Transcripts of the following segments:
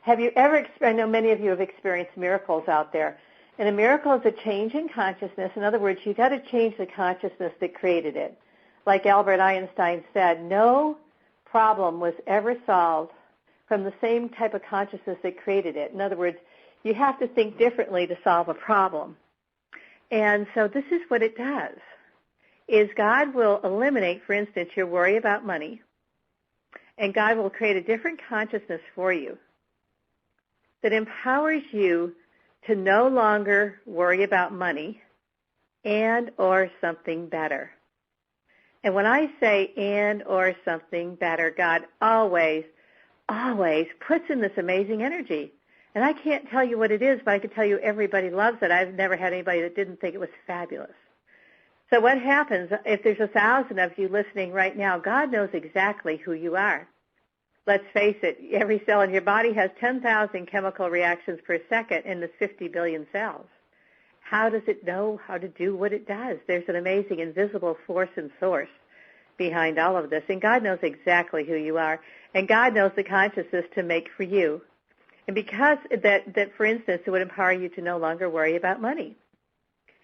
Have you ever, I know many of you have experienced miracles out there, and a miracle is a change in consciousness. In other words, you've got to change the consciousness that created it. Like Albert Einstein said, no problem was ever solved from the same type of consciousness that created it. In other words, you have to think differently to solve a problem. And so this is what it does, is God will eliminate, for instance, your worry about money, and God will create a different consciousness for you that empowers you to no longer worry about money and or something better. And when I say and or something better, God always puts in this amazing energy. And I can't tell you what it is, but I can tell you everybody loves it. I've never had anybody that didn't think it was fabulous. So what happens, if there's 1,000 of you listening right now, God knows exactly who you are. Let's face it, every cell in your body has 10,000 chemical reactions per second in the 50 billion cells. How does it know how to do what it does? There's an amazing invisible force and source behind all of this, and God knows exactly who you are, and God knows the consciousness to make for you. And because that, for instance, it would empower you to no longer worry about money.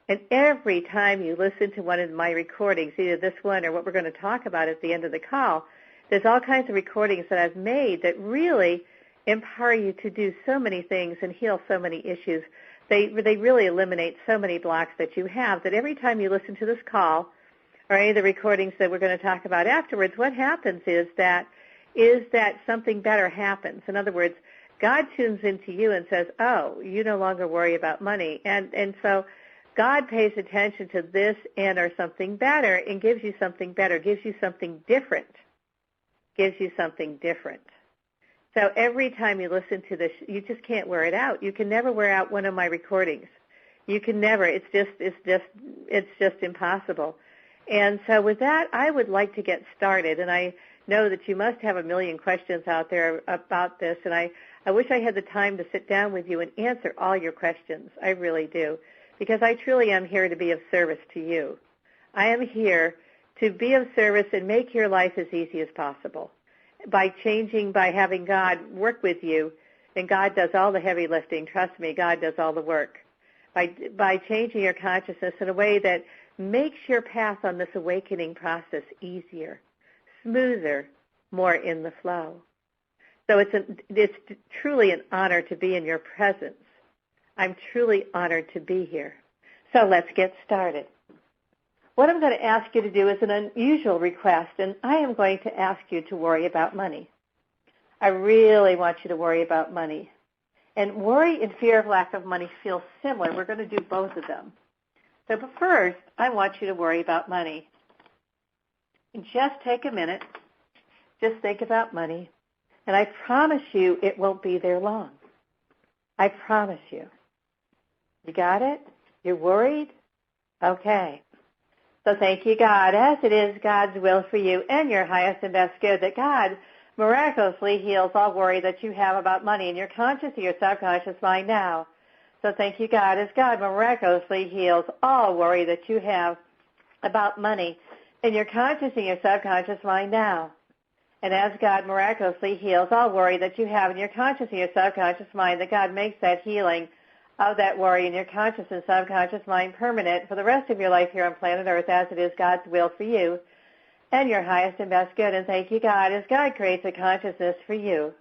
And every time you listen to one of my recordings, either this one or what we're going to talk about at the end of the call, there's all kinds of recordings that I've made that really empower you to do so many things and heal so many issues. They really eliminate so many blocks that you have, that every time you listen to this call or any of the recordings that we're going to talk about afterwards, what happens is that something better happens. In other words, God tunes into you and says, oh, you no longer worry about money. And so God pays attention to this and or something better and gives you something better, gives you something different, So every time you listen to this, you just can't wear it out. You can never wear out one of my recordings. You can never. It's just impossible. And so with that, I would like to get started. And I know that you must have a million questions out there about this. And I wish I had the time to sit down with you and answer all your questions. I really do. Because I truly am here to be of service to you. I am here to be of service and make your life as easy as possible by having God work with you, and God does all the heavy lifting. Trust me, God does all the work. By changing your consciousness in a way that makes your path on this awakening process easier, smoother, more in the flow. So it's truly an honor to be in your presence. I'm truly honored to be here. So let's get started. What I'm going to ask you to do is an unusual request, and I am going to ask you to worry about money. I really want you to worry about money. And worry and fear of lack of money feel similar. We're going to do both of them. So but first, I want you to worry about money. And just take a minute. Just think about money. And I promise you it won't be there long. I promise you. You got it? You're worried? Okay. So thank you, God, as it is God's will for you and your highest and best good, that God miraculously heals all worry that you have about money in your conscious or your subconscious mind now. So thank you, God, as God miraculously heals all worry that you have about money in your conscious and your subconscious mind now. And as God miraculously heals all worry that you have in your conscious and your subconscious mind, that God makes that healing of that worry in your conscious and subconscious mind permanent for the rest of your life here on planet Earth, as it is God's will for you and your highest and best good. And thank you, God, as God creates a consciousness for you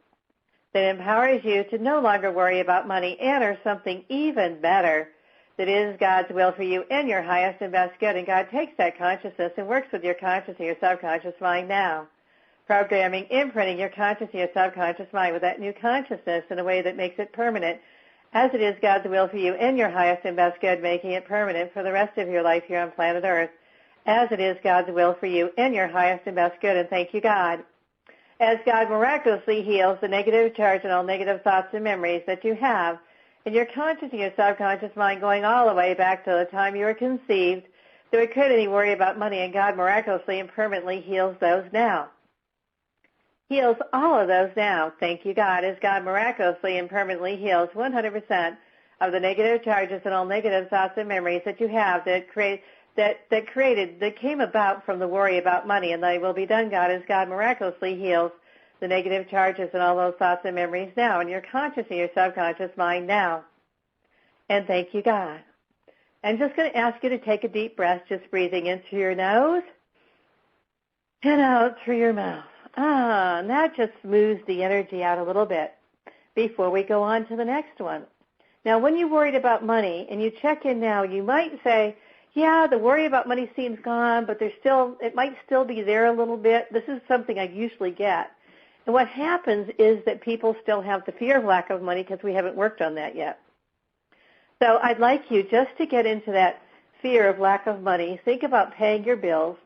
that empowers you to no longer worry about money and or something even better that is God's will for you and your highest and best good. And God takes that consciousness and works with your conscious and your subconscious mind now, programming, imprinting your conscious and your subconscious mind with that new consciousness in a way that makes it permanent, as it is God's will for you and your highest and best good, making it permanent for the rest of your life here on planet Earth, as it is God's will for you and your highest and best good. And thank you, God, as God miraculously heals the negative charge and all negative thoughts and memories that you have in your conscious and your subconscious mind, going all the way back to the time you were conceived, that would create any worry about money, and God miraculously and permanently heals those now. Heals all of those now. Thank you, God, as God miraculously and permanently heals 100% of the negative charges and all negative thoughts and memories that you have that came about from the worry about money. And they will be done, God, as God miraculously heals the negative charges and all those thoughts and memories now in your conscious and your subconscious mind now. And thank you, God. I'm just going to ask you to take a deep breath, just breathing in through your nose and out through your mouth. And that just smooths the energy out a little bit before we go on to the next one. Now, when you're worried about money and you check in now, you might say, yeah, the worry about money seems gone, but it might still be there a little bit. This is something I usually get. And what happens is that people still have the fear of lack of money because we haven't worked on that yet. So I'd like you just to get into that fear of lack of money. Think about paying your bills.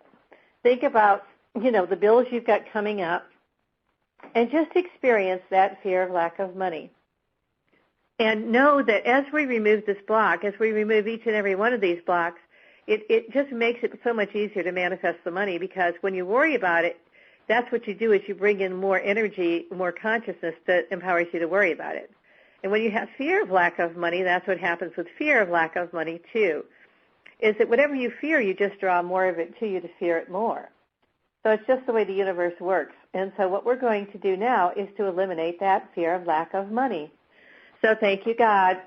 Think about, the bills you've got coming up. And just experience that fear of lack of money. And know that as we remove this block, as we remove each and every one of these blocks, it just makes it so much easier to manifest the money, because when you worry about it, that's what you do, is you bring in more energy, more consciousness that empowers you to worry about it. And when you have fear of lack of money, that's what happens with fear of lack of money too, is that whatever you fear, you just draw more of it to you to fear it more. So it's just the way the universe works. And so what we're going to do now is to eliminate that fear of lack of money. So thank you, God,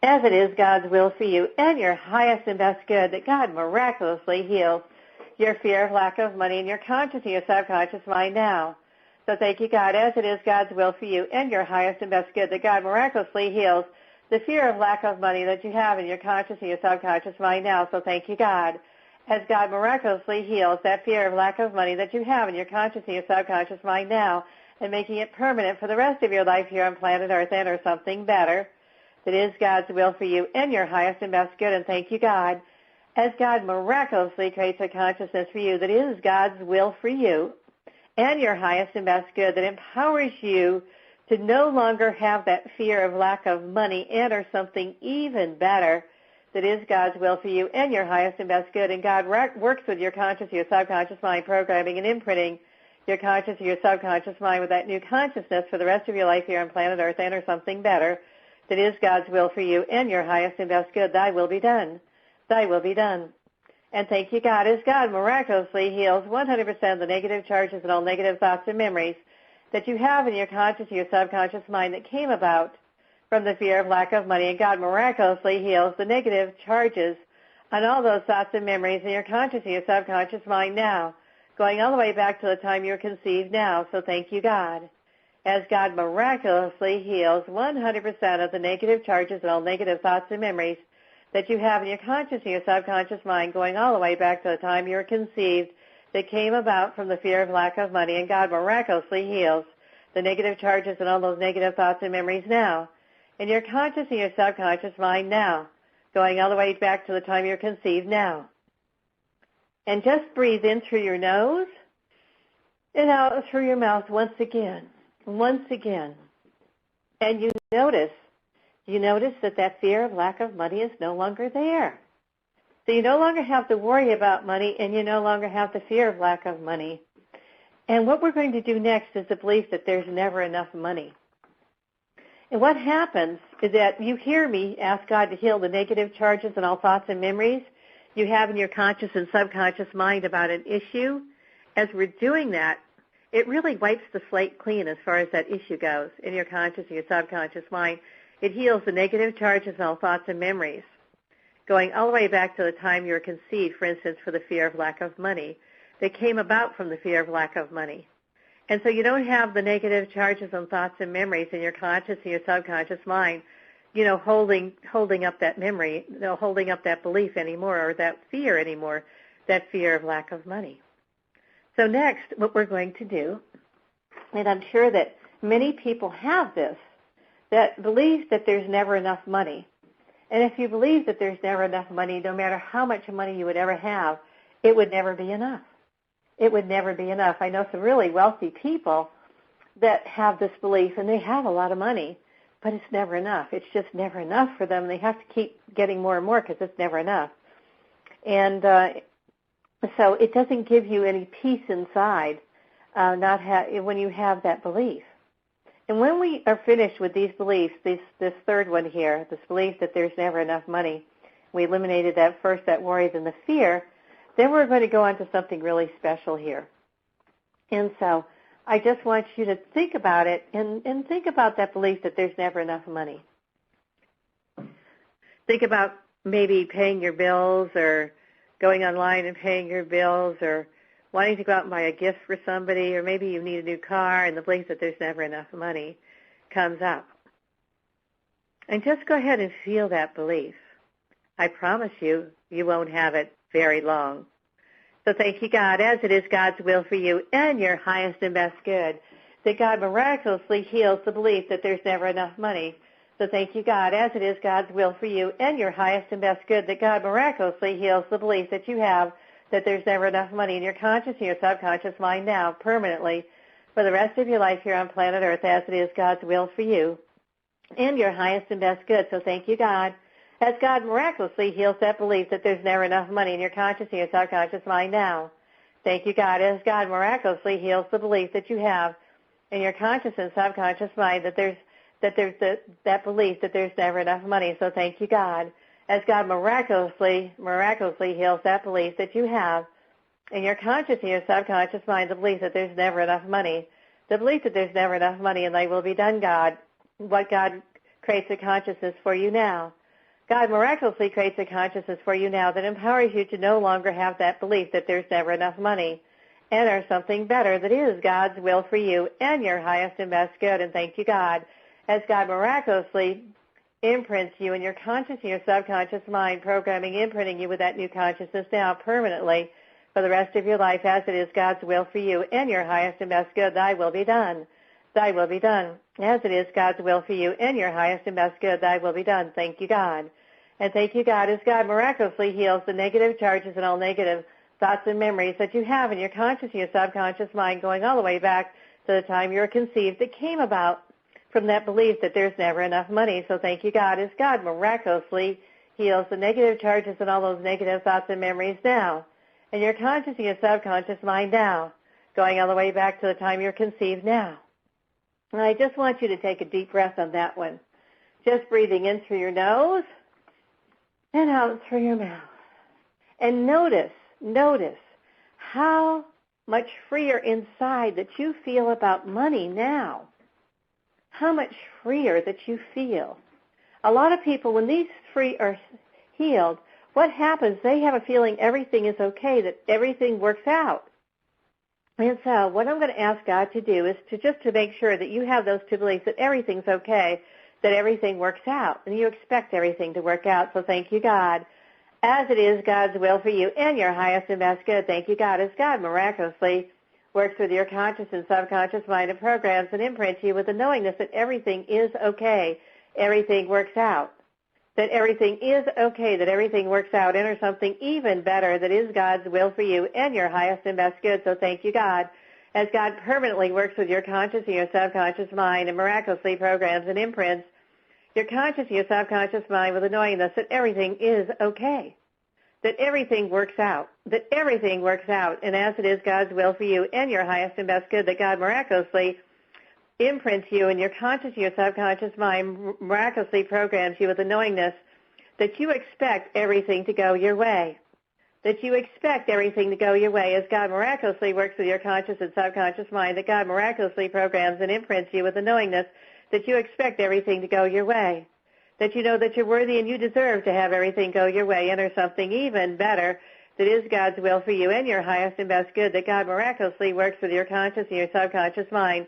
as it is God's will for you and your highest and best good, that God miraculously heals your fear of lack of money in your conscious and your subconscious mind now. So thank you, God, as it is God's will for you and your highest and best good, that God miraculously heals the fear of lack of money that you have in your conscious and your subconscious mind now. So thank you, God, as God miraculously heals that fear of lack of money that you have in your conscious and your subconscious mind now, and making it permanent for the rest of your life here on planet Earth and or something better. That is God's will for you and your highest and best good. And thank you, God, as God miraculously creates a consciousness for you that is God's will for you and your highest and best good, that empowers you to no longer have that fear of lack of money and or something even better, that is God's will for you and your highest and best good. And God works with your conscious, your subconscious mind programming and imprinting your conscious or your subconscious mind with that new consciousness for the rest of your life here on planet Earth and or something better, that is God's will for you and your highest and best good. Thy will be done. Thy will be done. And thank you, God, as God miraculously heals 100% of the negative charges and all negative thoughts and memories that you have in your conscious or your subconscious mind that came about from the fear of lack of money. And God miraculously heals the negative charges on all those thoughts and memories in your conscious or your subconscious mind now, going all the way back to the time you were conceived now. So thank you, God, as God miraculously heals 100% of the negative charges and all negative thoughts and memories that you have in your conscious and your subconscious mind, going all the way back to the time you were conceived, that came about from the fear of lack of money. And God miraculously heals the negative charges and all those negative thoughts and memories now in your conscious and your subconscious mind now, going all the way back to the time you were conceived now. And just breathe in through your nose and out through your mouth once again. And you notice that fear of lack of money is no longer there. So you no longer have to worry about money, and you no longer have the fear of lack of money. And what we're going to do next is the belief that there's never enough money. And what happens is that you hear me ask God to heal the negative charges and all thoughts and memories you have in your conscious and subconscious mind about an issue. As we're doing that, it really wipes the slate clean as far as that issue goes in your conscious and your subconscious mind. It heals the negative charges and all thoughts and memories, going all the way back to the time you were conceived, for instance, for the fear of lack of money, that came about from the fear of lack of money. And so you don't have the negative charges and thoughts and memories in your conscious and your subconscious mind, holding up that memory, holding up that belief anymore, or that fear anymore, that fear of lack of money. So next, what we're going to do, and I'm sure that many people have this, that belief that there's never enough money. And if you believe that there's never enough money, no matter how much money you would ever have, it would never be enough. It would never be enough. I know some really wealthy people that have this belief, and they have a lot of money, but it's never enough. It's just never enough for them. They have to keep getting more and more because it's never enough. And so it doesn't give you any peace inside when you have that belief. And when we are finished with these beliefs, this third one here, this belief that there's never enough money, we eliminated that first, that worry, then the fear, then we're going to go on to something really special here. And so I just want you to think about it and think about that belief that there's never enough money. Think about maybe paying your bills or going online and paying your bills or wanting to go out and buy a gift for somebody, or maybe you need a new car and the belief that there's never enough money comes up. And just go ahead and feel that belief. I promise you, you won't have it very long. So thank you, God, as it is God's will for you and your highest and best good, that God miraculously heals the belief that there's never enough money. So thank you, God, as it is God's will for you and your highest and best good, that God miraculously heals the belief that you have that there's never enough money in your conscious and your subconscious mind now, permanently, for the rest of your life here on planet Earth, as it is God's will for you and your highest and best good. So thank you, God, as God miraculously heals that belief that there's never enough money in your conscious and your subconscious mind now. Thank you, God, as God miraculously heals the belief that you have in your conscious and subconscious mind that there's that belief that there's never enough money. So thank you, God, as God miraculously heals that belief that you have in your conscious and your subconscious mind, the belief that there's never enough money, the belief that there's never enough money, and thy will be done, God, what God creates a consciousness for you now. God miraculously creates a consciousness for you now that empowers you to no longer have that belief that there's never enough money. Enter something better that is God's will for you and your highest and best good. And thank you, God, as God miraculously imprints you in your conscious and your subconscious mind, imprinting you with that new consciousness now permanently for the rest of your life, as it is God's will for you and your highest and best good. Thy will be done. Thy will be done. As it is God's will for you and your highest and best good, thy will be done. Thank you, God. And thank you, God, as God miraculously heals the negative charges and all negative thoughts and memories that you have in your conscious and your subconscious mind, going all the way back to the time you were conceived, that came about from that belief that there's never enough money. So thank you, God, as God miraculously heals the negative charges and all those negative thoughts and memories now, and your conscious and your subconscious mind now, going all the way back to the time you're conceived now. And I just want you to take a deep breath on that one. Just breathing in through your nose and out through your mouth. And notice how much freer inside that you feel about money now. How much freer that you feel. A lot of people, when these three are healed, what happens, they have a feeling everything is okay, that everything works out. And so what I'm going to ask God to do is to make sure that you have those two beliefs, that everything's okay, that everything works out, and you expect everything to work out. So thank you, God, as it is God's will for you and your highest and best good. Thank you, God, as God miraculously works with your conscious and subconscious mind and programs and imprints you with the knowingness that everything is okay, everything works out, that everything is okay, that everything works out. Enter something even better that is God's will for you and your highest and best good. So thank you, God, as God permanently works with your conscious and your subconscious mind and miraculously programs and imprints your conscious and your subconscious mind with the knowingness that everything is okay, that everything works out, that everything works out, and as it is God's will for you and your highest and best good, that God miraculously imprints you in your conscious and your subconscious mind, miraculously programs you with the knowingness that you expect everything to go your way, that you expect everything to go your way as God miraculously works with your conscious and subconscious mind, that God miraculously programs and imprints you with the knowingness that you expect everything to go your way, that you know that you're worthy and you deserve to have everything go your way. Enter something even better that is God's will for you and your highest and best good, that God miraculously works with your conscious and your subconscious mind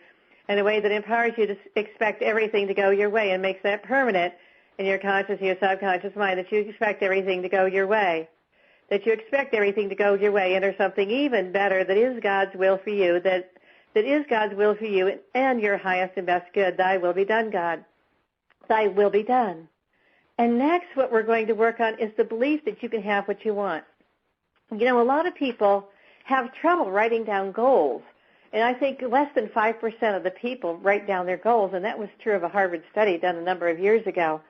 in a way that empowers you to expect everything to go your way and makes that permanent in your conscious and your subconscious mind, that you expect everything to go your way, that you expect everything to go your way. Enter something even better that is God's will for you, that is God's will for you and your highest and best good. Thy will be done, God. Thy will be done. And next, what we're going to work on is the belief that you can have what you want. You know, a lot of people have trouble writing down goals. And I think less than 5% of the people write down their goals, and that was true of a Harvard study done a number of years ago.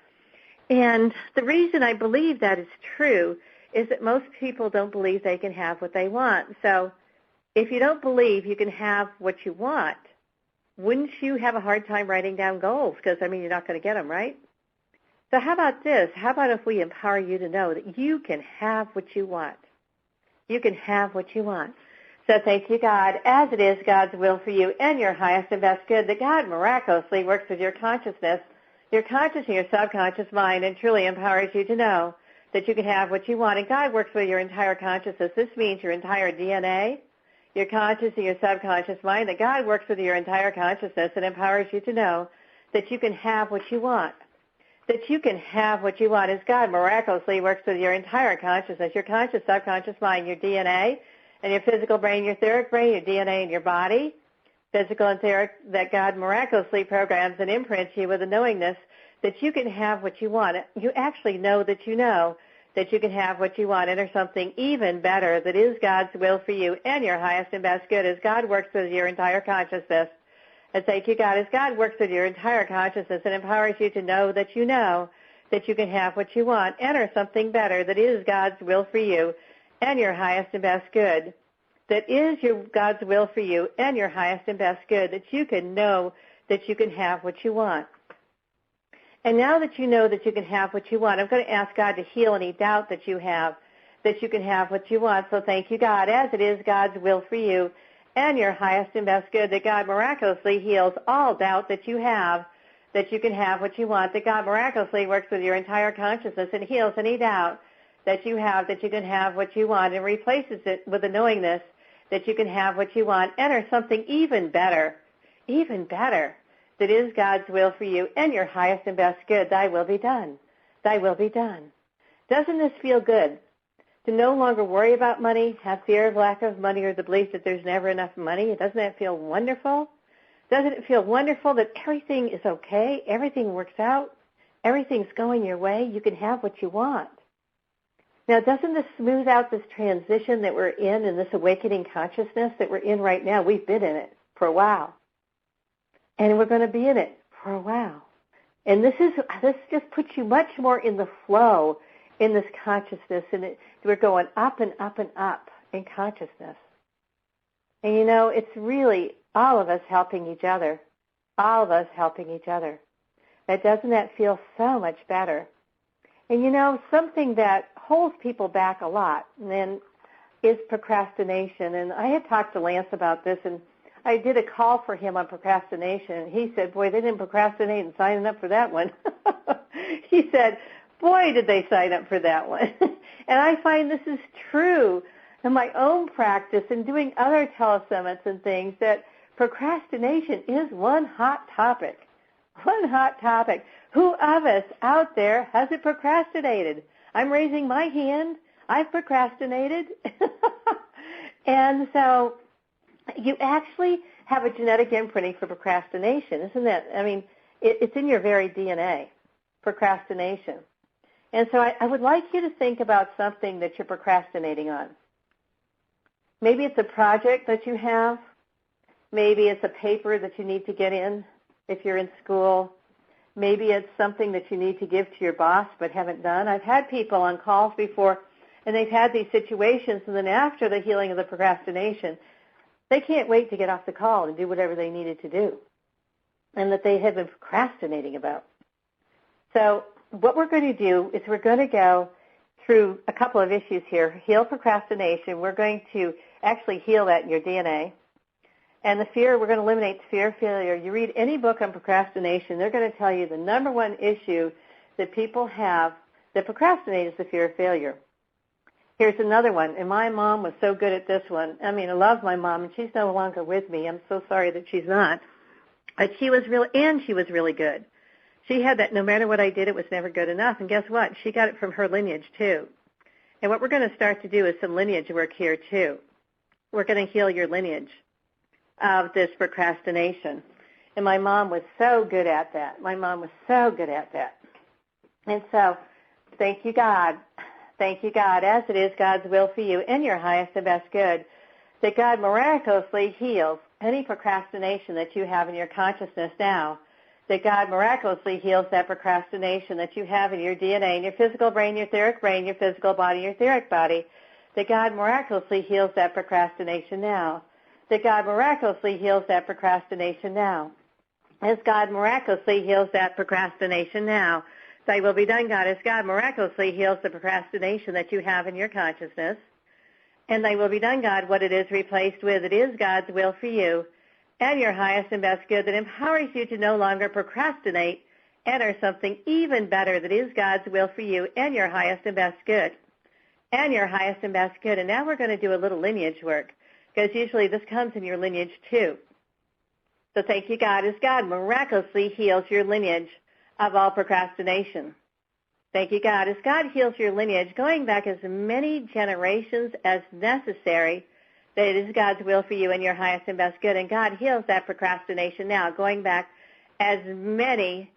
And the reason I believe that is true is that most people don't believe they can have what they want. So if you don't believe you can have what you want, wouldn't you have a hard time writing down goals? Because, I mean, you're not going to get them, right? So how about this? How about if we empower you to know that you can have what you want? You can have what you want. So thank you, God, as it is God's will for you and your highest and best good, that God miraculously works with your consciousness, your conscious and your subconscious mind, and truly empowers you to know that you can have what you want. And God works with your entire consciousness. This means your entire DNA, your conscious and your subconscious mind, that God works with your entire consciousness and empowers you to know that you can have what you want. That you can have what you want as God miraculously works with your entire consciousness, your conscious, subconscious mind, your DNA, and your physical brain, your etheric brain, your DNA, and your body, physical and etheric, that God miraculously programs and imprints you with a knowingness that you can have what you want. You actually know that you can have what you want, and there's something even better that is God's will for you and your highest and best good as God works with your entire consciousness. And thank you, God, as God works with your entire consciousness and empowers you to know that you can have what you want, enter something better that is God's will for you and your highest and best good, that is God's will for you and your highest and best good, that you can know that you can have what you want. And now that you know that you can have what you want, I'm going to ask God to heal any doubt that you have, that you can have what you want. So thank you, God, as it is God's will for you and your highest and best good, that God miraculously heals all doubt that you have, that you can have what you want, that God miraculously works with your entire consciousness and heals any doubt that you have, that you can have what you want, and replaces it with a knowingness that you can have what you want, enter something even better, that is God's will for you and your highest and best good. Thy will be done. Thy will be done. Doesn't this feel good? To no longer worry about money, have fear of lack of money, or the belief that there's never enough money. Doesn't that feel wonderful? Doesn't it feel wonderful that everything is okay, everything works out, everything's going your way, you can have what you want? Now, doesn't this smooth out this transition that we're in this awakening consciousness that we're in right now? We've been in it for a while, and we're going to be in it for a while. And this just puts you much more in the flow in this consciousness, and we're going up and up and up in consciousness. And you know, it's really all of us helping each other, all of us helping each other. Doesn't that feel so much better? And you know, something that holds people back a lot then is procrastination. And I had talked to Lance about this, and I did a call for him on procrastination, and he said, boy, they didn't procrastinate in signing up for that one. He said, boy, did they sign up for that one. And I find this is true in my own practice and doing other telesummits and things, that procrastination is one hot topic. One hot topic. Who of us out there hasn't procrastinated? I'm raising my hand. I've procrastinated. And so you actually have a genetic imprinting for procrastination, isn't that? I mean, it's in your very DNA, procrastination. And so I would like you to think about something that you're procrastinating on. Maybe it's a project that you have. Maybe it's a paper that you need to get in if you're in school. Maybe it's something that you need to give to your boss but haven't done. I've had people on calls before, and they've had these situations, and then after the healing of the procrastination, they can't wait to get off the call and do whatever they needed to do, and that they have been procrastinating about. So what we're going to do is we're going to go through a couple of issues here. Heal procrastination. We're going to actually heal that in your DNA. And the fear, we're going to eliminate the fear of failure. You read any book on procrastination, they're going to tell you the number one issue that people have that procrastinate is the fear of failure. Here's another one, and my mom was so good at this one. I mean, I love my mom, and she's no longer with me. I'm so sorry that she's not. But she was really good. She had that no matter what I did, it was never good enough. And guess what? She got it from her lineage, too. And what we're going to start to do is some lineage work here, too. We're going to heal your lineage of this procrastination. And my mom was so good at that. And so, thank you, God. Thank you, God, as it is God's will for you and your highest and best good, that God miraculously heals any procrastination that you have in your consciousness now, that God miraculously heals that procrastination that you have in your DNA, in your physical brain, your physical body, your etheric body, that God miraculously heals that procrastination now, that God miraculously heals that procrastination now. As God miraculously heals that procrastination now, thy will be done, God, as God miraculously heals the procrastination that you have in your consciousness, And thy will be done, God, what it is replaced with. It is God's will for you and your highest and best good that empowers you to no longer procrastinate, enter something even better that is God's will for you and your highest and best good. And your highest and best good. And now we're going to do a little lineage work, because usually this comes in your lineage too. So thank you, God, as God miraculously heals your lineage of all procrastination. Thank you, God, as God heals your lineage, going back as many generations as necessary, that it is God's will for you and your highest and best good. And God heals that procrastination now, going back as many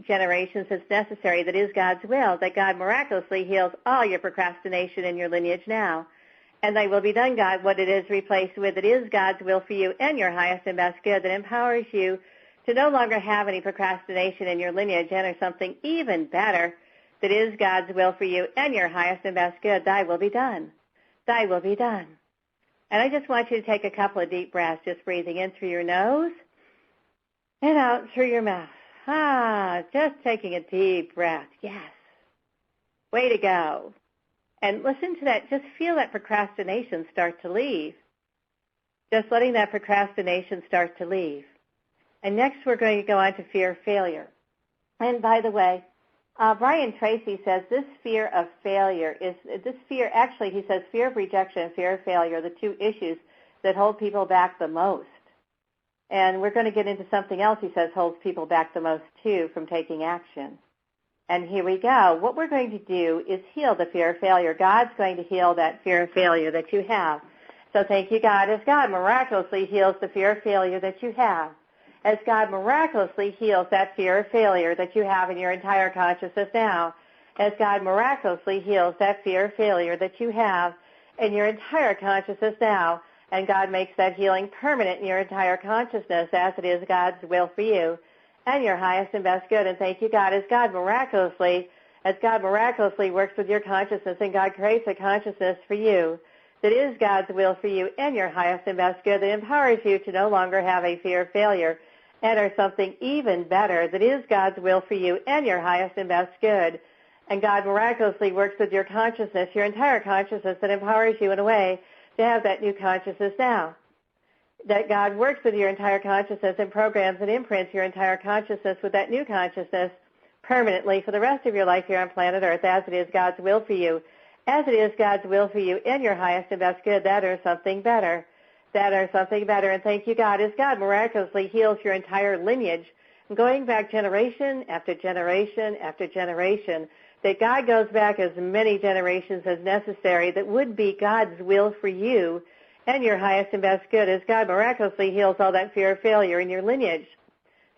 generations as necessary, that is God's will, that God miraculously heals all your procrastination in your lineage now. And thy will be done, God, what it is replaced with. It is God's will for you and your highest and best good that empowers you to no longer have any procrastination in your lineage, enter something even better that is God's will for you and your highest and best good. Thy will be done. Thy will be done. And I just want you to take a couple of deep breaths, just breathing in through your nose and out through your mouth. Just taking a deep breath. Yes. Way to go. And listen to that. Just feel that procrastination start to leave. Just letting that procrastination start to leave. And next we're going to go on to fear of failure. And by the way, Brian Tracy says this fear of failure is, he says fear of rejection and fear of failure are the two issues that hold people back the most. And we're going to get into something else he says holds people back the most too from taking action. And here we go. What we're going to do is heal the fear of failure. God's going to heal that fear of failure that you have. So thank you, God, as God miraculously heals the fear of failure that you have. As God miraculously heals that fear of failure that you have in your entire consciousness now. As God miraculously heals that fear of failure that you have in your entire consciousness now. And God makes that healing permanent in your entire consciousness as it is God's will for you and your highest and best good. And thank you, God, as God miraculously works with your consciousness and God creates a consciousness for you that is God's will for you and your highest and best good that empowers you to no longer have a fear of failure, enter something even better that is God's will for you and your highest and best good. And God miraculously works with your consciousness, your entire consciousness, that empowers you in a way to have that new consciousness now. That God works with your entire consciousness and programs and imprints your entire consciousness with that new consciousness permanently for the rest of your life here on planet Earth as it is God's will for you. As it is God's will for you and your highest and best good, that or something better. That or something better. And thank you, God, as God miraculously heals your entire lineage, going back generation after generation after generation, that God goes back as many generations as necessary that would be God's will for you and your highest and best good as God miraculously heals all that fear of failure in your lineage,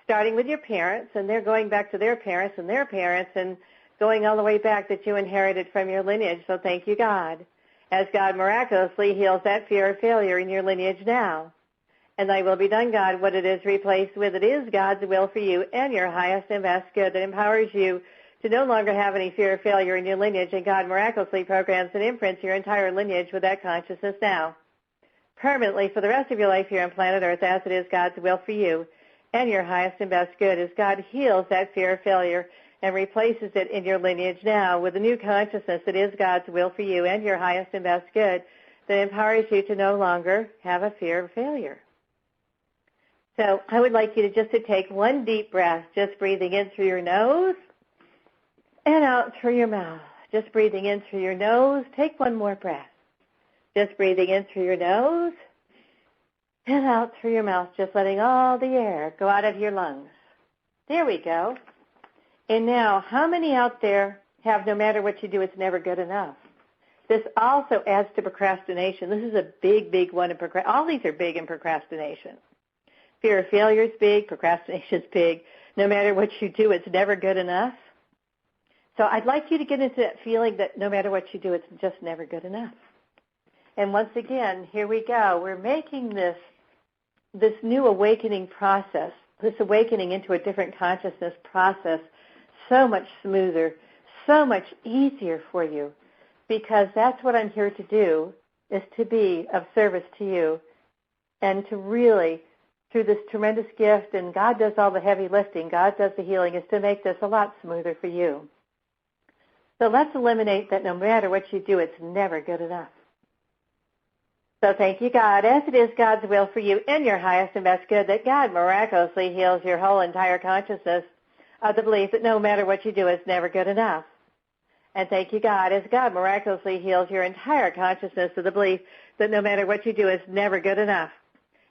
starting with your parents, and they're going back to their parents and going all the way back that you inherited from your lineage. So thank you, God, as God miraculously heals that fear of failure in your lineage now. And thy will be done, God, what it is replaced with. It is God's will for you and your highest and best good that empowers you to no longer have any fear of failure in your lineage, and God miraculously programs and imprints your entire lineage with that consciousness now, permanently for the rest of your life here on planet Earth as it is God's will for you and your highest and best good as God heals that fear of failure and replaces it in your lineage now with a new consciousness that is God's will for you and your highest and best good that empowers you to no longer have a fear of failure. So I would like you to take one deep breath, just breathing in through your nose and out through your mouth. Just breathing in through your nose. Take one more breath. Just breathing in through your nose and out through your mouth, just letting all the air go out of your lungs. There we go. And now, how many out there have no matter what you do, it's never good enough? This also adds to procrastination. This is a big, big one in procrastination. All these are big in procrastination. Fear of failure is big. Procrastination is big. No matter what you do, it's never good enough. So I'd like you to get into that feeling that no matter what you do, it's just never good enough. And once again, here we go. We're making this new awakening process, this awakening into a different consciousness process, so much smoother, so much easier for you, because that's what I'm here to do, is to be of service to you and to really, through this tremendous gift, and God does all the heavy lifting, God does the healing, is to make this a lot smoother for you. So let's eliminate that no matter what you do, it's never good enough. So thank you, God, as it is God's will for you in your highest and best good, that God miraculously heals your whole entire consciousness of the belief that no matter what you do, it's never good enough. And thank you, God, as God miraculously heals your entire consciousness of the belief that no matter what you do, it's never good enough.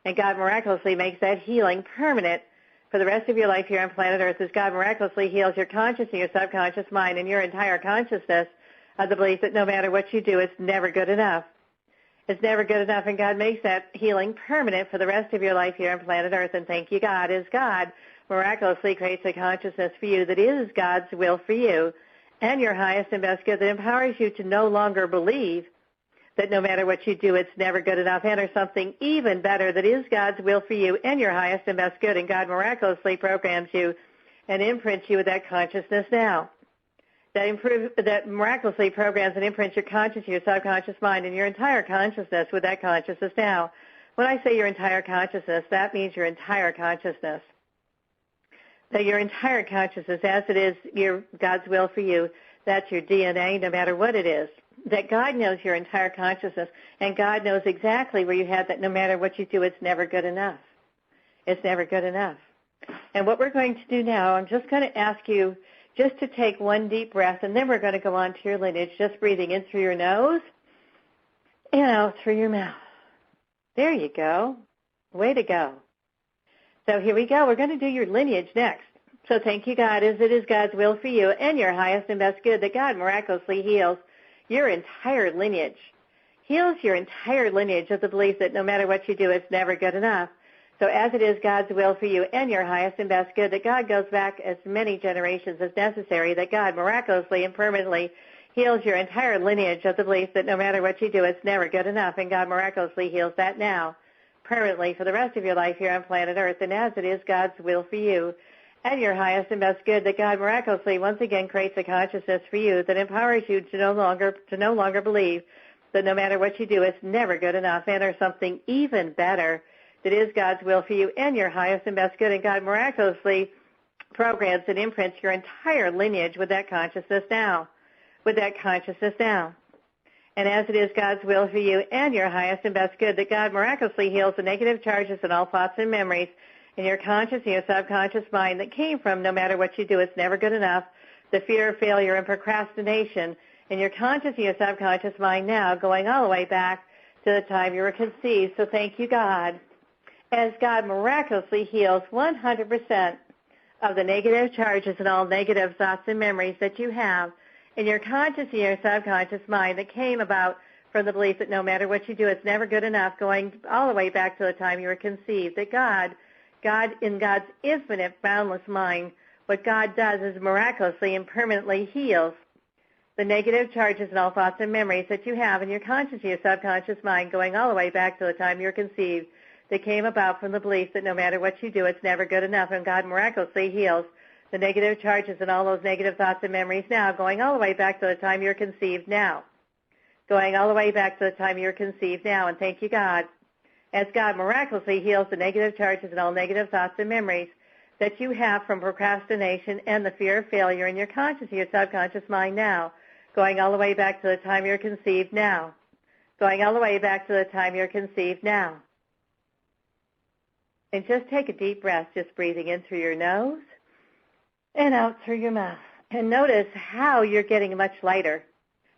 And God miraculously makes that healing permanent for the rest of your life here on planet Earth, as God miraculously heals your conscious and your subconscious mind and your entire consciousness of the belief that no matter what you do, it's never good enough. It's never good enough, and God makes that healing permanent for the rest of your life here on planet Earth. And thank you, God, as God miraculously creates a consciousness for you that is God's will for you and your highest and best good, that empowers you to no longer believe that no matter what you do, it's never good enough, and or something even better that is God's will for you and your highest and best good. And God miraculously programs you and imprints you with that consciousness now. That miraculously programs and imprints your conscious, your subconscious mind, and your entire consciousness with that consciousness now. When I say your entire consciousness, that means your entire consciousness. That your entire consciousness, as it is God's will for you, that's your DNA, no matter what it is. That God knows your entire consciousness, and God knows exactly where you have that no matter what you do, it's never good enough. It's never good enough. And what we're going to do now, I'm just going to ask you just to take one deep breath, and then we're going to go on to your lineage, just breathing in through your nose and out through your mouth. There you go. Way to go. So here we go. We're going to do your lineage next. So thank you, God, as it is God's will for you and your highest and best good, that God miraculously heals your entire lineage. Heals your entire lineage of the belief that no matter what you do, it's never good enough. So as it is God's will for you and your highest and best good, that God goes back as many generations as necessary, that God miraculously and permanently heals your entire lineage of the belief that no matter what you do, it's never good enough, and God miraculously heals that now, permanently, for the rest of your life here on planet Earth. And as it is God's will for you and your highest and best good, that God miraculously once again creates a consciousness for you that empowers you to no longer believe that no matter what you do, it's never good enough, and or something even better that is God's will for you and your highest and best good. And God miraculously programs and imprints your entire lineage with that consciousness now. With that consciousness now. And as it is God's will for you and your highest and best good, that God miraculously heals the negative charges and all thoughts and memories in your conscious and your subconscious mind that came from no matter what you do, it's never good enough, the fear of failure and procrastination in your conscious and your subconscious mind now, going all the way back to the time you were conceived. So thank you, God, as God miraculously heals 100% of the negative charges and all negative thoughts and memories that you have in your conscious and your subconscious mind that came about from the belief that no matter what you do, it's never good enough, going all the way back to the time you were conceived. That God, in God's infinite, boundless mind, what God does is miraculously and permanently heals the negative charges and all thoughts and memories that you have in your conscious and your subconscious mind, going all the way back to the time you were conceived, that came about from the belief that no matter what you do, it's never good enough, and God miraculously heals the negative charges and all those negative thoughts and memories now, going all the way back to the time you're conceived now. Going all the way back to the time you're conceived now. And thank you, God, as God miraculously heals the negative charges and all negative thoughts and memories that you have from procrastination and the fear of failure in your conscious and your subconscious mind now, going all the way back to the time you're conceived now. Going all the way back to the time you're conceived now. And just take a deep breath, just breathing in through your nose and out through your mouth. And notice how you're getting much lighter,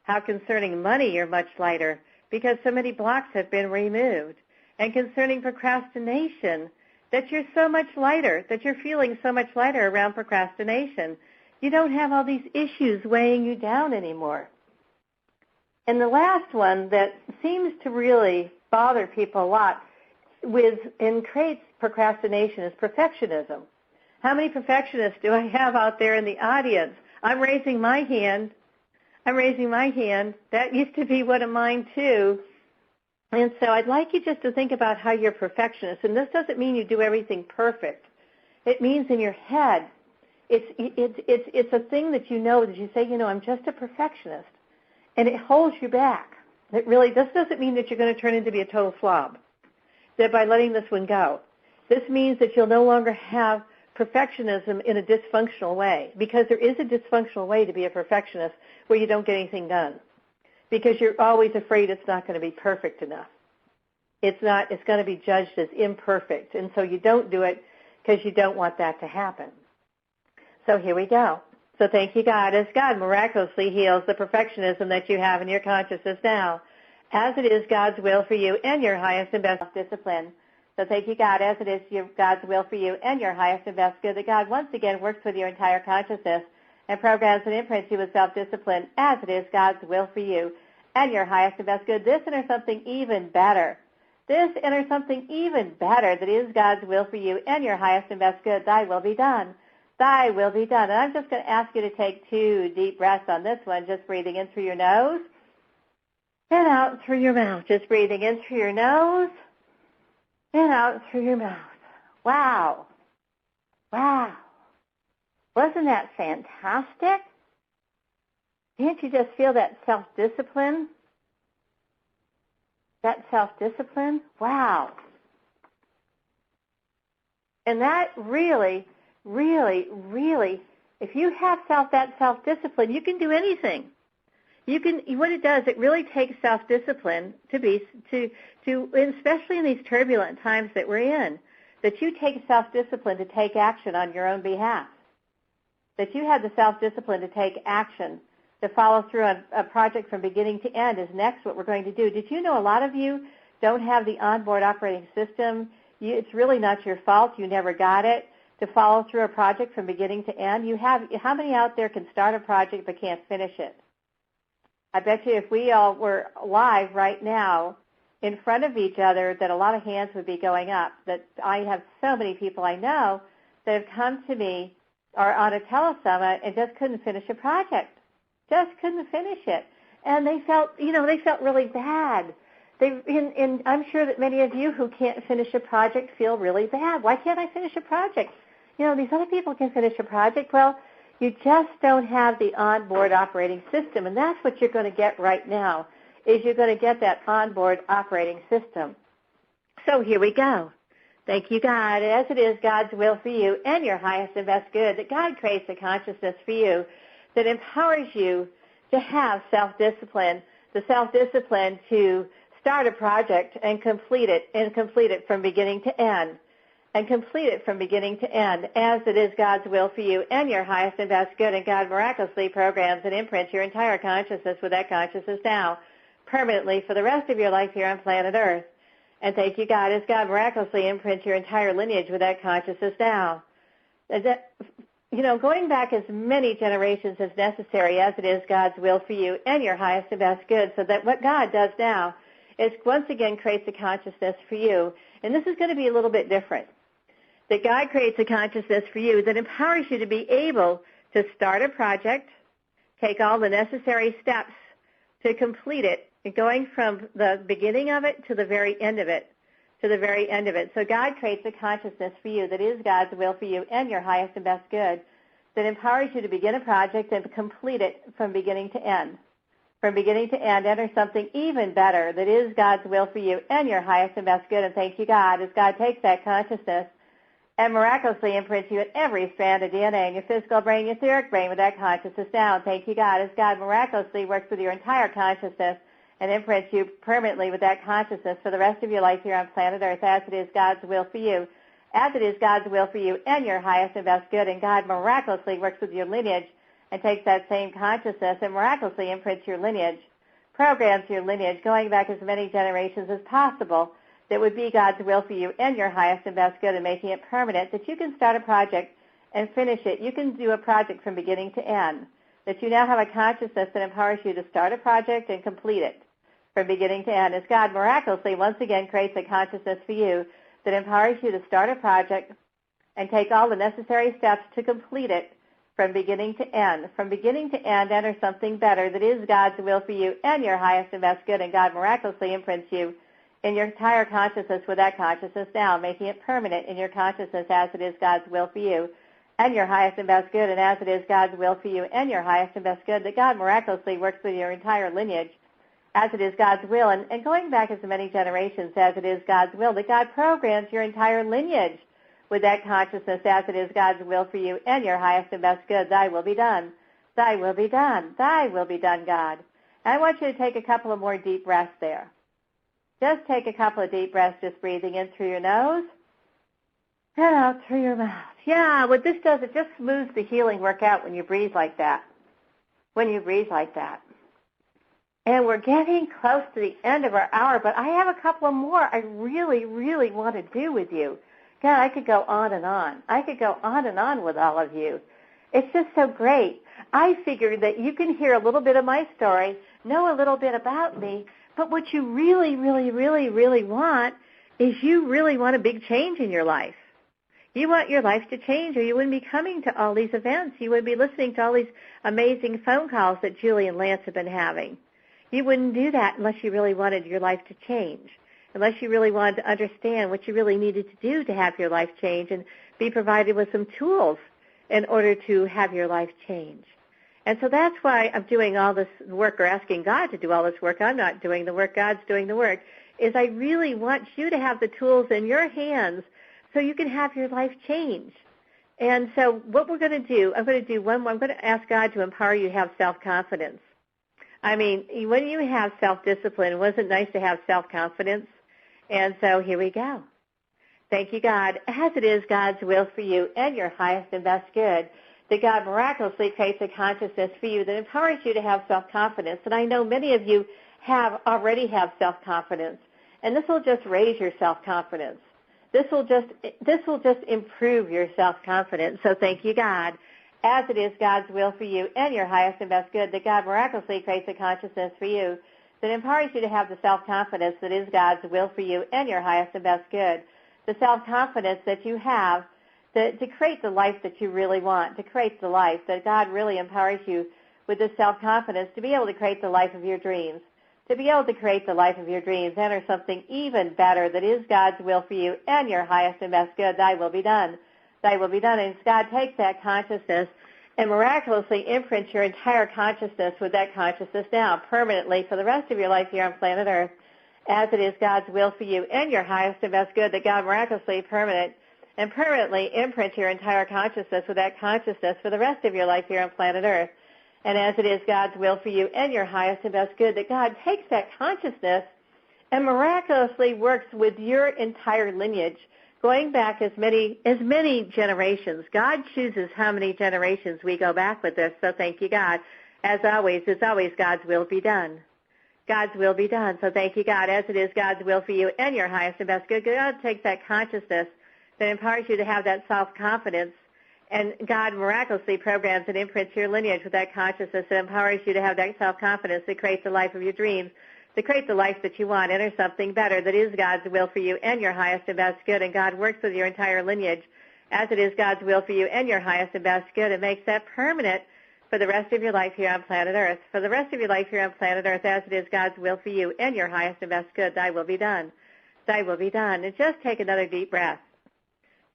how concerning money you're much lighter, because so many blocks have been removed. And concerning procrastination, that you're so much lighter, that you're feeling so much lighter around procrastination. You don't have all these issues weighing you down anymore. And the last one that seems to really bother people a lot and creates procrastination is perfectionism. How many perfectionists do I have out there in the audience? I'm raising my hand. That used to be one of mine too. And so I'd like you just to think about how you're perfectionist. And this doesn't mean you do everything perfect. It means in your head, it's a thing that you know, that you say, I'm just a perfectionist. And it holds you back. This doesn't mean that you're going to turn into be a total slob, that by letting this one go. This means that you'll no longer have perfectionism in a dysfunctional way, because there is a dysfunctional way to be a perfectionist where you don't get anything done, because you're always afraid it's not going to be perfect enough. It's going to be judged as imperfect. And so you don't do it because you don't want that to happen. So here we go. So thank you, God, as God miraculously heals the perfectionism that you have in your consciousness now, as it is God's will for you and your highest and best discipline. So thank you, God, as it is God's will for you and your highest and best good, that God once again works with your entire consciousness and programs and imprints you with self-discipline, as it is God's will for you and your highest and best good. This and something even better. This and something even better that is God's will for you and your highest and best good. Thy will be done. Thy will be done. And I'm just going to ask you to take 2 deep breaths on this one, just breathing in through your nose and out through your mouth. Just breathing in through your nose and out through your mouth. Wow. Wow. Wasn't that fantastic? Can't you just feel that self-discipline? That self-discipline? Wow. And that really, if you have that self-discipline, you can do anything. You can. What it does, it really takes self-discipline to especially in these turbulent times that we're in, that you take self-discipline to take action on your own behalf. That you have the self-discipline to take action, to follow through on a project from beginning to end is next what we're going to do. Did you know a lot of you don't have the onboard operating system? It's really not your fault. You never got it to follow through a project from beginning to end. How many out there can start a project but can't finish it? I bet you if we all were live right now in front of each other that a lot of hands would be going up. That I have so many people I know that have come to me or on a telesummit and just couldn't finish a project. Just couldn't finish it. And they felt really bad. I'm sure that many of you who can't finish a project feel really bad. Why can't I finish a project? These other people can finish a project. Well, you just don't have the onboard operating system, and that's what you're going to get right now, is you're going to get that onboard operating system. So here we go. Thank you, God, as it is God's will for you and your highest and best good, that God creates a consciousness for you that empowers you to have self-discipline, the self-discipline to start a project and complete it from beginning to end, and complete it from beginning to end, as it is God's will for you and your highest and best good, and God miraculously programs and imprints your entire consciousness with that consciousness now, permanently for the rest of your life here on planet Earth. And thank you, God, as God miraculously imprints your entire lineage with that consciousness now. Going back as many generations as necessary, as it is God's will for you and your highest and best good, so that what God does now is once again creates a consciousness for you. And this is going to be a little bit different. That God creates a consciousness for you that empowers you to be able to start a project, take all the necessary steps to complete it, going from the beginning of it to the very end of it, So God creates a consciousness for you that is God's will for you and your highest and best good, that empowers you to begin a project and complete it from beginning to end. From beginning to end, enter something even better that is God's will for you and your highest and best good. And thank you, God, as God takes that consciousness and miraculously imprints you at every strand of DNA in your physical brain, your etheric brain with that consciousness down. Thank you, God, as God miraculously works with your entire consciousness and imprints you permanently with that consciousness for the rest of your life here on planet Earth, as it is God's will for you. As it is God's will for you and your highest and best good, and God miraculously works with your lineage and takes that same consciousness and miraculously imprints your lineage, programs your lineage, going back as many generations as possible, that would be God's will for you and your highest and best good, and making it permanent, that you can start a project and finish it. You can do a project from beginning to end, that you now have a consciousness that empowers you to start a project and complete it from beginning to end, as God miraculously once again creates a consciousness for you that empowers you to start a project and take all the necessary steps to complete it from beginning to end. From beginning to end, enter something better that is God's will for you and your highest and best good, and God miraculously imprints you in your entire consciousness with that consciousness now, making it permanent in your consciousness, as it is God's will for you and your highest and best good, and as it is God's will for you and your highest and best good, that God miraculously works with your entire lineage, as it is God's will, and going back as many generations, as it is God's will, that God programs your entire lineage with that consciousness, as it is God's will for you and your highest and best good. Thy will be done. Thy will be done. Thy will be done, God. And I want you to take a couple of more deep breaths there. Just take a couple of deep breaths, just breathing in through your nose and out through your mouth. Yeah, what this does, it just smooths the healing work out when you breathe like that. When you breathe like that. And we're getting close to the end of our hour, but I have a couple of more I really, really want to do with you. God, I could go on and on. I could go on and on with all of you. It's just so great. I figured that you can hear a little bit of my story, know a little bit about me, but what you really, really, really, really want is you really want a big change in your life. You want your life to change, or you wouldn't be coming to all these events. You wouldn't be listening to all these amazing phone calls that Julie and Lance have been having. You wouldn't do that unless you really wanted your life to change, unless you really wanted to understand what you really needed to do to have your life change and be provided with some tools in order to have your life change. And so that's why I'm doing all this work, or asking God to do all this work. I'm not doing the work. God's doing the work. Is I really want you to have the tools in your hands so you can have your life change. And so what we're going to do, I'm going to ask God to empower you to have self-confidence. I mean, when you have self-discipline, wasn't it nice to have self-confidence? And so here we go. Thank you, God. As it is God's will for you and your highest and best good, that God miraculously creates a consciousness for you that empowers you to have self-confidence. And I know many of you already have self-confidence, and this will just raise your self-confidence. This will just improve your self-confidence. So thank you, God. As it is God's will for you and your highest and best good, that God miraculously creates a consciousness for you that empowers you to have the self-confidence that is God's will for you and your highest and best good. The self-confidence that you have to create the life that you really want, to create the life that God really empowers you with this self-confidence to be able to create the life of your dreams, to be able to create the life of your dreams, enter something even better that is God's will for you and your highest and best good. Thy will be done. Thy will be done. And God takes that consciousness and miraculously imprints your entire consciousness with that consciousness now, permanently for the rest of your life here on planet Earth, as it is God's will for you and your highest and best good, that God miraculously permanently imprints your entire consciousness with that consciousness for the rest of your life here on planet Earth. And as it is God's will for you and your highest and best good, that God takes that consciousness and miraculously works with your entire lineage, going back as many generations. God chooses how many generations we go back with this, so thank you, God. As always, it's always God's will be done. God's will be done. So thank you, God. As it is God's will for you and your highest and best good, God takes that consciousness that empowers you to have that self-confidence, and God miraculously programs and imprints your lineage with that consciousness that empowers you to have that self-confidence that creates the life of your dreams, to create the life that you want, enter something better that is God's will for you and your highest and best good. And God works with your entire lineage as it is God's will for you and your highest and best good, and makes that permanent for the rest of your life here on planet Earth. For the rest of your life here on planet Earth, as it is God's will for you and your highest and best good, thy will be done. Thy will be done. And just take another deep breath.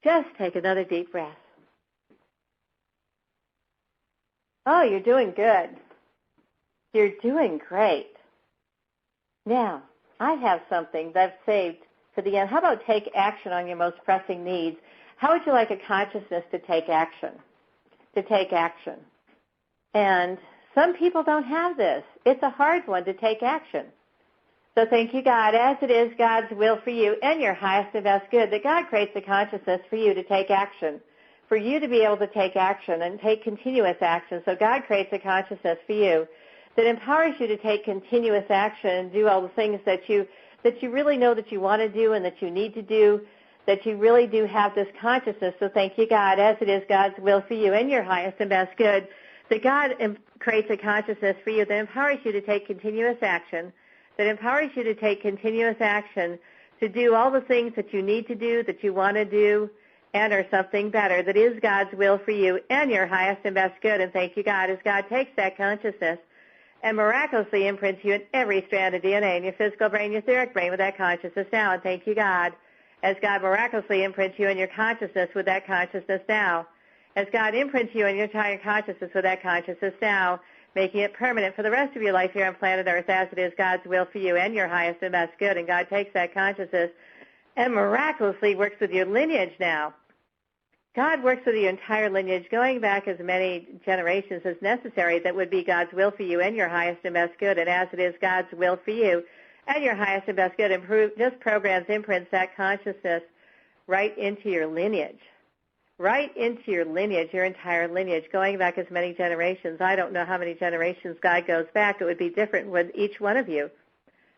Just take another deep breath. Oh, you're doing good. You're doing great. Now, I have something that I've saved for the end. How about take action on your most pressing needs? How would you like a consciousness to take action? To take action. And some people don't have this. It's a hard one to take action. So thank you, God, as it is God's will for you and your highest and best good, that God creates a consciousness for you to take action, for you to be able to take action and take continuous action. So God creates a consciousness for you that empowers you to take continuous action and do all the things that you really know that you want to do and that you need to do, that you really do have this consciousness. So thank you, God, as it is God's will for you and your highest and best good, that God creates a consciousness for you that empowers you to take continuous action, that empowers you to take continuous action to do all the things that you need to do, that you want to do, and or something better, that is God's will for you and your highest and best good. And thank you, God, as God takes that consciousness and miraculously imprints you in every strand of DNA in your physical brain, your etheric brain with that consciousness now. And thank you, God, as God miraculously imprints you in your consciousness with that consciousness now. As God imprints you in your entire consciousness with that consciousness now, making it permanent for the rest of your life here on planet Earth, as it is God's will for you and your highest and best good. And God takes that consciousness and miraculously works with your lineage now. God works with your entire lineage, going back as many generations as necessary that would be God's will for you and your highest and best good. And as it is God's will for you at your highest and best good. Just programs, imprints that consciousness right into your lineage. Right into your lineage, your entire lineage, going back as many generations. I don't know how many generations God goes back. It would be different with each one of you,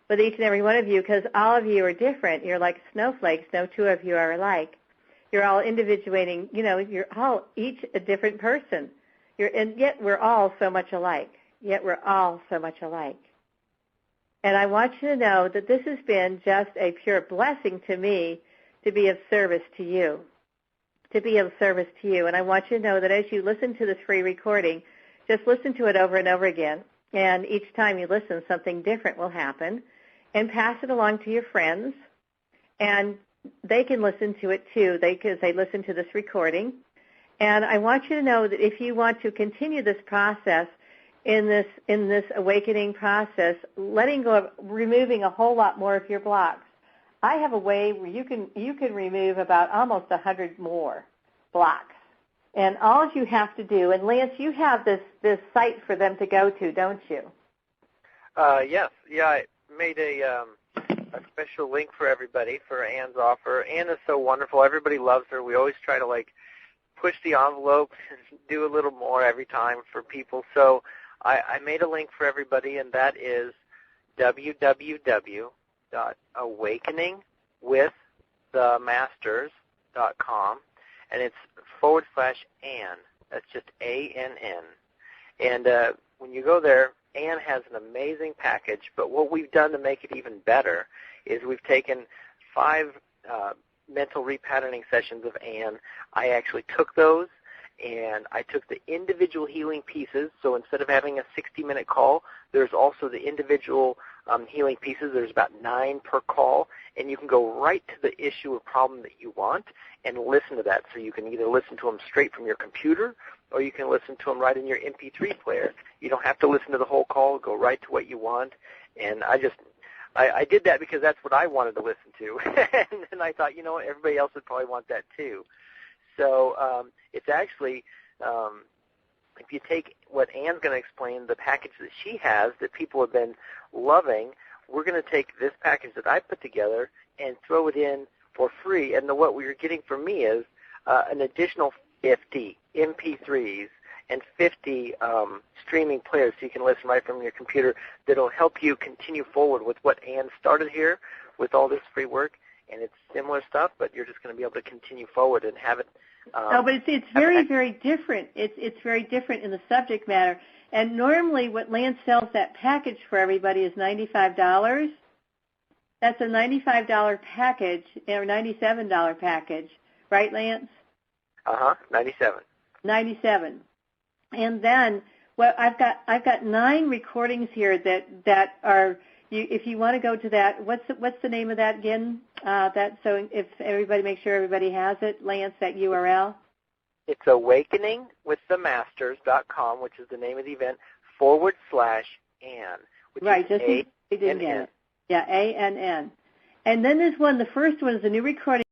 with each and every one of you, because all of you are different. You're like snowflakes. No two of you are alike. You're all individuating. You're all each a different person. And yet we're all so much alike. Yet we're all so much alike. And I want you to know that this has been just a pure blessing to me to be of service to you. To be of service to you. And I want you to know that as you listen to this free recording, just listen to it over and over again. And each time you listen, something different will happen. And pass it along to your friends. And they can listen to it too, because they listen to this recording. And I want you to know that if you want to continue this process, in this awakening process, letting go of, removing a whole lot more of your blocks. I have a way where you can remove about almost 100 more blocks. And all you have to do, and Lance, you have this site for them to go to, don't you? Yes. Yeah, I made a special link for everybody for Ann's offer. Ann is so wonderful. Everybody loves her. We always try to push the envelope and do a little more every time for people. So I made a link for everybody, and that is www.awakeningwiththemasters.com, and it's /Ann. That's just ANN. And when you go there, Ann has an amazing package, but what we've done to make it even better is we've taken 5 mental repatterning sessions of Ann. I actually took those, and I took the individual healing pieces. So instead of having a 60-minute call, there's also the individual healing pieces. There's about 9 per call, and you can go right to the issue or problem that you want and listen to that. So you can either listen to them straight from your computer, or you can listen to them right in your MP3 player. You don't have to listen to the whole call. Go right to what you want. And I did that because that's what I wanted to listen to. And then I thought, everybody else would probably want that too. So it's actually, if you take what Ann's going to explain, the package that she has that people have been loving, we're going to take this package that I put together and throw it in for free. And what we're getting from me is an additional 50 MP3s and 50 streaming players, so you can listen right from your computer, that will help you continue forward with what Ann started here with all this free work. And it's similar stuff, but you're just going to be able to continue forward and have it. No, but it's very, very different. It's very different in the subject matter. And normally what Lance sells that package for everybody is $95. That's a $95 package or $97 package, right, Lance? 97. 97. And then I've got 9 recordings here that are. If you want to go to that, what's the name of that again? So if everybody, make sure everybody has it, Lance, that URL. It's awakeningwiththemasters.com, which is the name of the event, /Ann. Right, just they didn't get it. Yeah, ANN. And then there's one. The first one is a new recording.